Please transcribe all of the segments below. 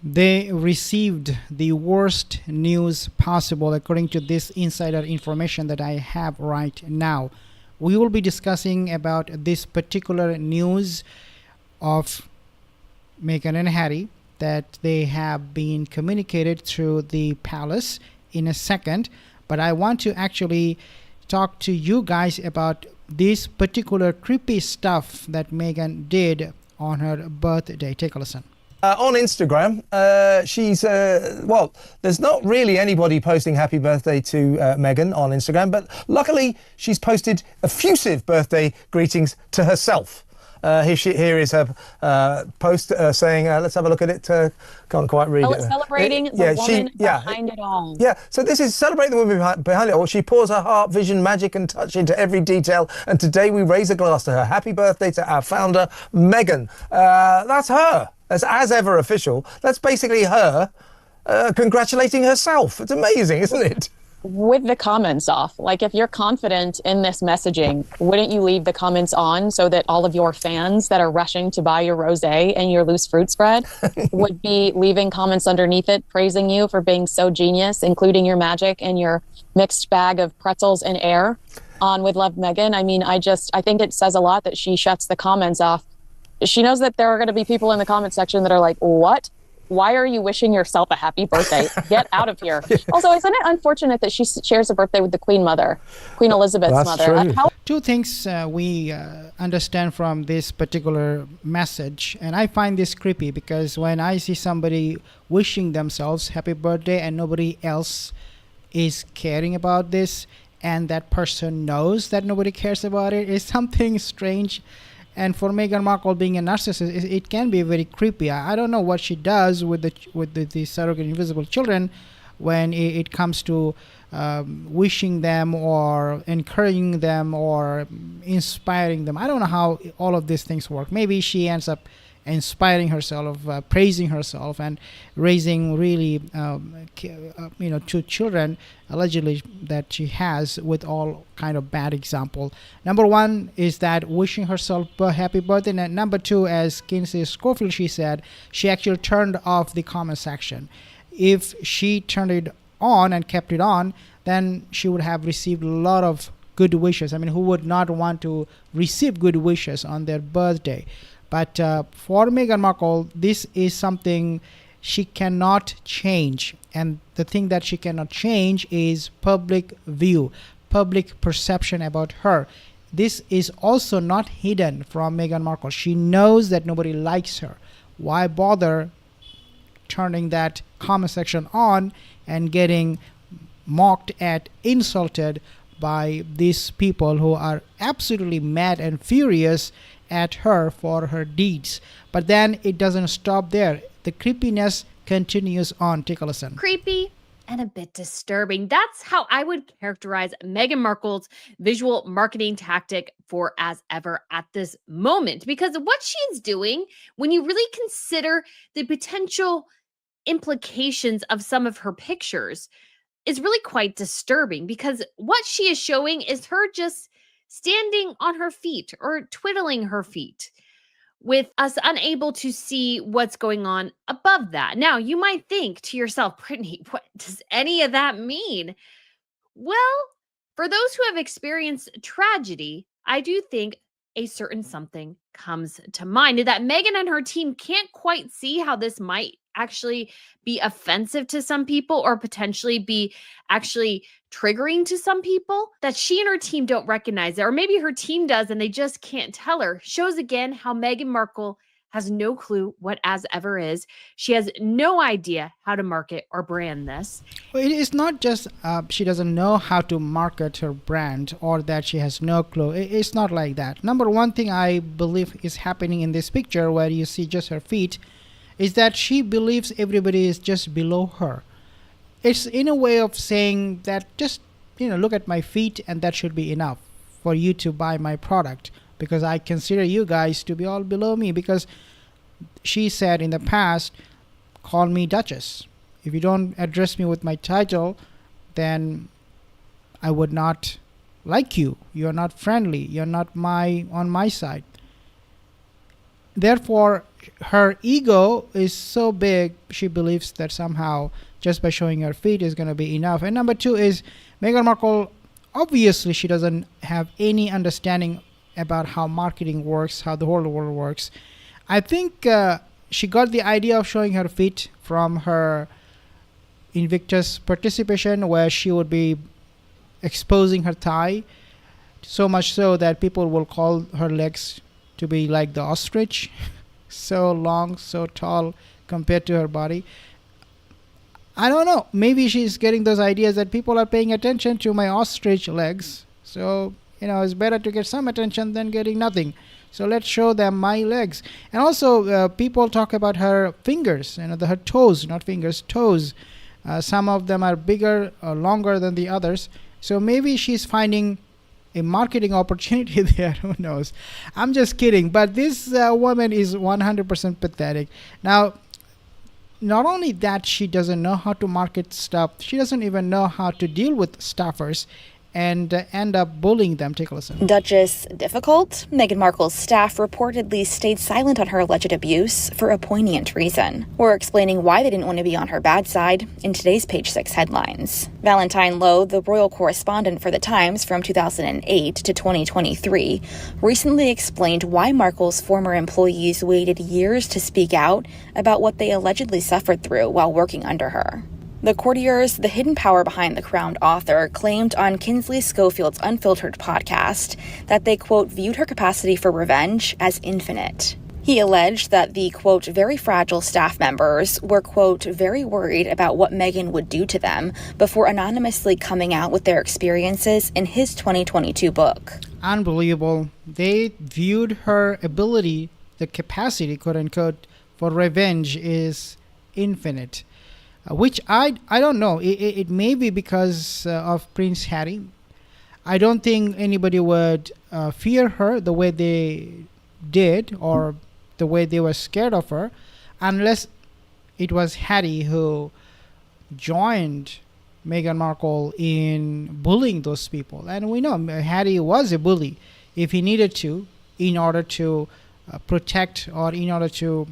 They received the worst news possible according to this insider information that I have right now. We will be discussing about this particular news of Meghan and Harry that they have been communicated through the palace in a second, but I want to actually talk to you guys about this particular creepy stuff that Meghan did on her birthday. Take a listen. On Instagram, there's not really anybody posting happy birthday to Meghan on Instagram, but luckily she's posted effusive birthday greetings to herself. Here is her post saying, let's have a look at it. Can't quite read it. Celebrating the woman behind it all. Yeah, so this is celebrating the woman behind it all. She pours her heart, vision, magic and touch into every detail. And today we raise a glass to her. Happy birthday to our founder, Meghan. That's her. As ever official. That's basically her congratulating herself. It's amazing, isn't it? With the comments off. Like, if you're confident in this messaging, wouldn't you leave the comments on so that all of your fans that are rushing to buy your rosé and your loose fruit spread would be leaving comments underneath it, praising you for being so genius, including your magic and your mixed bag of pretzels and air on With Love, Meghan? I mean, I think it says a lot that she shuts the comments off. She knows that there are going to be people in the comment section that are like, what? Why are you wishing yourself a happy birthday? Get out of here. Also, isn't it unfortunate that she shares a birthday with the Queen Mother, Queen Elizabeth's mother? True. Two things we understand from this particular message, and I find this creepy because when I see somebody wishing themselves happy birthday and nobody else is caring about this, and that person knows that nobody cares about it, is something strange. And for Meghan Markle being a narcissist, it can be very creepy. I don't know what she does with the surrogate invisible children when it comes to wishing them or encouraging them or inspiring them. I don't know how all of these things work. Maybe she ends up inspiring herself, praising herself, and raising really, two children allegedly that she has with all kind of bad example. Number one is that wishing herself a happy birthday, and number two, as Kinsey Schofield, she said she actually turned off the comment section. If she turned it on and kept it on, then she would have received a lot of good wishes. I mean, who would not want to receive good wishes on their birthday? But for Meghan Markle, this is something she cannot change. And the thing that she cannot change is public view, public perception about her. This is also not hidden from Meghan Markle. She knows that nobody likes her. Why bother turning that comment section on and getting mocked at, insulted by these people who are absolutely mad and furious at her for her deeds? But then it doesn't stop there. The creepiness continues on. Take a listen. Creepy and a bit disturbing. That's how I would characterize Meghan Markle's visual marketing tactic for As Ever at this moment. Because what she's doing, when you really consider the potential implications of some of her pictures, is really quite disturbing, because what she is showing is her just standing on her feet or twiddling her feet, with us unable to see what's going on above that. Now, you might think to yourself, Brittany, what does any of that mean? Well, for those who have experienced tragedy, I do think a certain something comes to mind, and that Meghan and her team can't quite see how this might actually be offensive to some people or potentially be actually triggering to some people, that she and her team don't recognize it, or maybe her team does and they just can't tell her. Shows again how Meghan Markle has no clue what As Ever is. She has no idea how to market or brand this. Well, it is not just she doesn't know how to market her brand or that she has no clue. It's not like that. Number one thing I believe is happening in this picture where you see just her feet is that she believes everybody is just below her. It's in a way of saying that just, look at my feet and that should be enough for you to buy my product, because I consider you guys to be all below me. Because she said in the past, call me Duchess. If you don't address me with my title, then I would not like you. You're not friendly. You're not on my side. Therefore, her ego is so big, she believes that somehow just by showing her feet is going to be enough. And number two is Meghan Markle, obviously, she doesn't have any understanding about how marketing works, how the whole world works. I think she got the idea of showing her feet from her Invictus participation, where she would be exposing her thigh, so much so that people will call her legs to be like the ostrich, so long, so tall compared to her body. I don't know. Maybe she's getting those ideas that people are paying attention to my ostrich legs. So, it's better to get some attention than getting nothing. So let's show them my legs. And also, people talk about her fingers, her toes, not fingers, toes. Some of them are bigger or longer than the others. So maybe she's finding a marketing opportunity there. Who knows? I'm just kidding. But this woman is 100% pathetic. Now, not only that, she doesn't know how to market stuff, she doesn't even know how to deal with staffers and end up bullying them. Take a listen. Duchess difficult? Meghan Markle's staff reportedly stayed silent on her alleged abuse for a poignant reason. We're explaining why they didn't want to be on her bad side in today's Page 6 headlines. Valentine Lowe, the royal correspondent for The Times from 2008 to 2023, recently explained why Markle's former employees waited years to speak out about what they allegedly suffered through while working under her. The courtiers, the hidden power behind the crowned author, claimed on Kinsley Schofield's Unfiltered podcast that they, quote, viewed her capacity for revenge as infinite. He alleged that the, quote, very fragile staff members were, quote, very worried about what Meghan would do to them before anonymously coming out with their experiences in his 2022 book. Unbelievable. They viewed her ability, the capacity, quote unquote, for revenge is infinite. Which I don't know. It may be because of Prince Harry. I don't think anybody would fear her the way they did, or the way they were scared of her, unless it was Harry who joined Meghan Markle in bullying those people. And we know Harry was a bully if he needed to, in order to protect, or in order to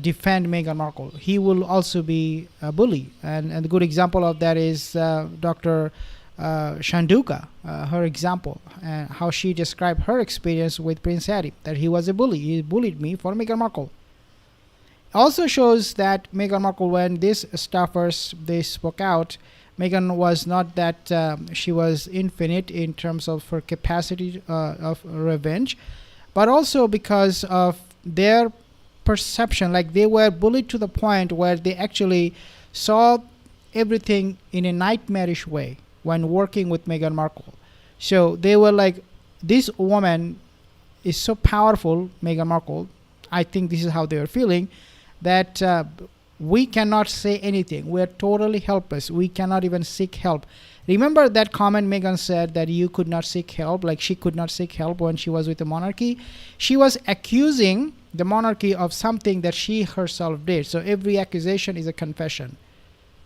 defend Meghan Markle. He will also be a bully. And a good example of that is Dr. Shanduka, her example, and how she described her experience with Prince Harry, that he was a bully. He bullied me for Meghan Markle. Also shows that Meghan Markle, when these staffers, they spoke out, Meghan was not that she was infinite in terms of her capacity of revenge, but also because of their perception. Like, they were bullied to the point where they actually saw everything in a nightmarish way when working with Meghan Markle. So they were like, this woman is so powerful, Meghan Markle. I think this is how they were feeling, that we cannot say anything. We're totally helpless. We cannot even seek help. Remember that comment Meghan said, that you could not seek help, like she could not seek help when she was with the monarchy? She was accusing the monarchy of something that she herself did. So every accusation is a confession.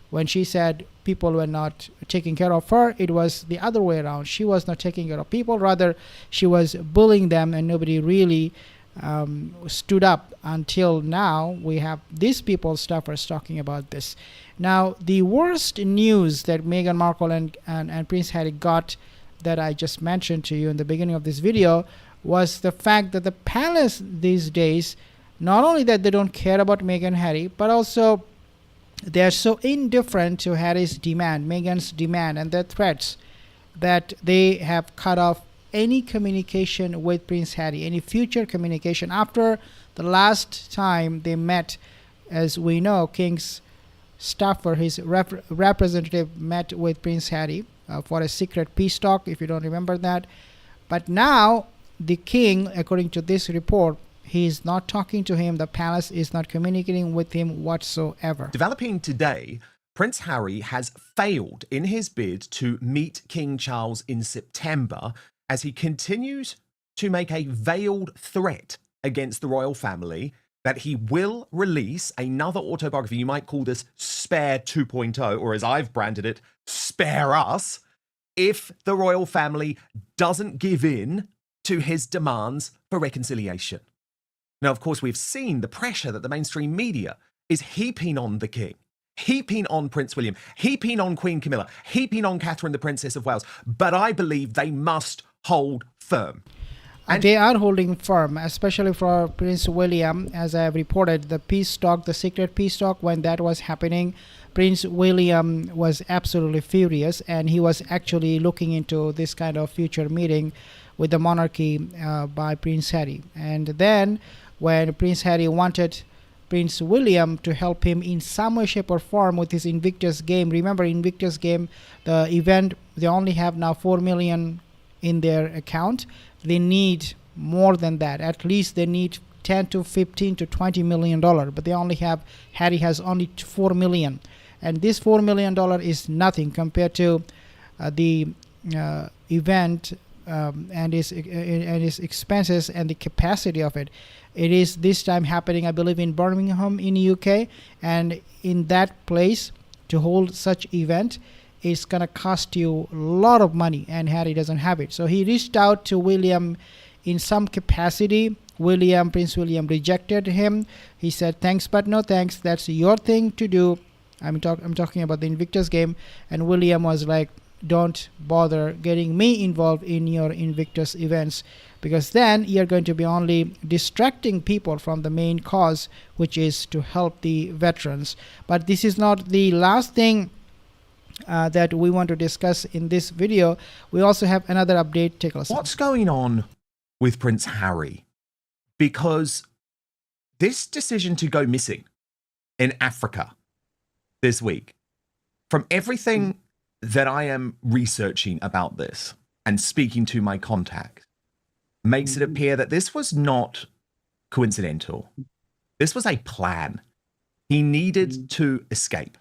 When she said people were not taking care of her, it was the other way around. She was not taking care of people. Rather, she was bullying them, and nobody really stood up. Until now, we have these people, staffers, talking about this. Now, the worst news that Meghan Markle and Prince Harry got, that I just mentioned to you in the beginning of this video, was the fact that the palace these days, not only that they don't care about Meghan and Harry, but also they are so indifferent to Harry's demand, Meghan's demand, and their threats, that they have cut off any communication with Prince Harry, any future communication. After the last time they met, as we know, King's staffer, his representative, met with Prince Harry for a secret peace talk, if you don't remember that. But now, the king, according to this report, he is not talking to him. The palace is not communicating with him whatsoever. Developing today, Prince Harry has failed in his bid to meet King Charles in September, as he continues to make a veiled threat against the royal family that he will release another autobiography. You might call this Spare 2.0, or as I've branded it, Spare Us, if the royal family doesn't give in to his demands for reconciliation. Now, of course, we've seen the pressure that the mainstream media is heaping on the king, heaping on Prince William, heaping on Queen Camilla, heaping on Catherine, the Princess of Wales. But I believe they must hold firm. And they are holding firm, especially for Prince William. As I have reported, the peace talk, the secret peace talk, when that was happening, Prince William was absolutely furious, and he was actually looking into this kind of future meeting with the monarchy by Prince Harry. And then when Prince Harry wanted Prince William to help him in some way, shape or form with his Invictus game. Remember, Invictus game, the event, they only have now 4 million in their account. They need more than that. At least they need 10 to 15 to 20 million dollar, but they only have, Harry has only 4 million. And this $4 million is nothing compared to the event and its expenses and the capacity of it. It is this time happening, I believe, in Birmingham in the UK, and in that place to hold such event is gonna cost you a lot of money, and Harry doesn't have it. So he reached out to William in some capacity. Prince William rejected him. He said, thanks but no thanks, that's your thing to do. I'm talking about the Invictus game. And William was like, don't bother getting me involved in your Invictus events, because then you're going to be only distracting people from the main cause, which is to help the veterans. But this is not the last thing that we want to discuss in this video. We also have another update. Take a listen. What's going on with Prince Harry? Because this decision to go missing in Africa this week, from everything that I am researching about this and speaking to my contacts, makes it appear that this was not coincidental. This was a plan. He needed to escape.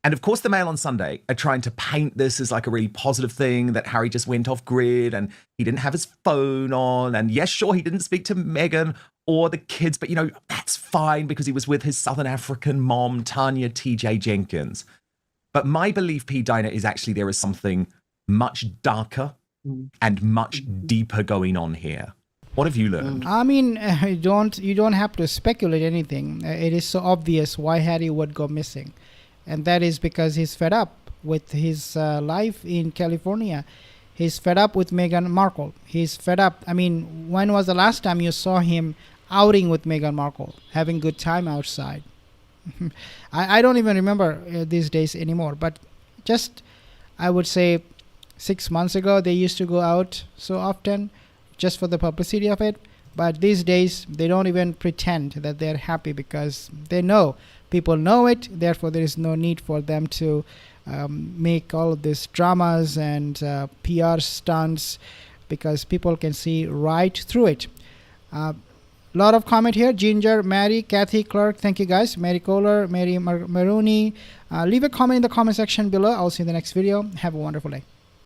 And of course, the Mail on Sunday are trying to paint this as like a really positive thing, that Harry just went off grid and he didn't have his phone on. And yes, sure, he didn't speak to Meghan or the kids, but you know, that's fine because he was with his Southern African mom, Tanya T.J. Jenkins. But my belief, P. Dinah, is actually there is something much darker and much deeper going on here. What have you learned? I mean, you don't have to speculate anything. It is so obvious why Harry would go missing. And that is because he's fed up with his life in California. He's fed up with Meghan Markle. He's fed up. I mean, when was the last time you saw him outing with Meghan Markle, having good time outside? I don't even remember these days anymore. But just, I would say, 6 months ago, they used to go out so often just for the publicity of it. But these days, they don't even pretend that they're happy because they know. People know it, therefore there is no need for them to make all of these dramas and PR stunts, because people can see right through it. Lot of comment here. Ginger, Mary, Kathy, Clark, thank you guys. Mary Kohler, Mary Maroney. Leave a comment in the comment section below. I'll see you in the next video. Have a wonderful day.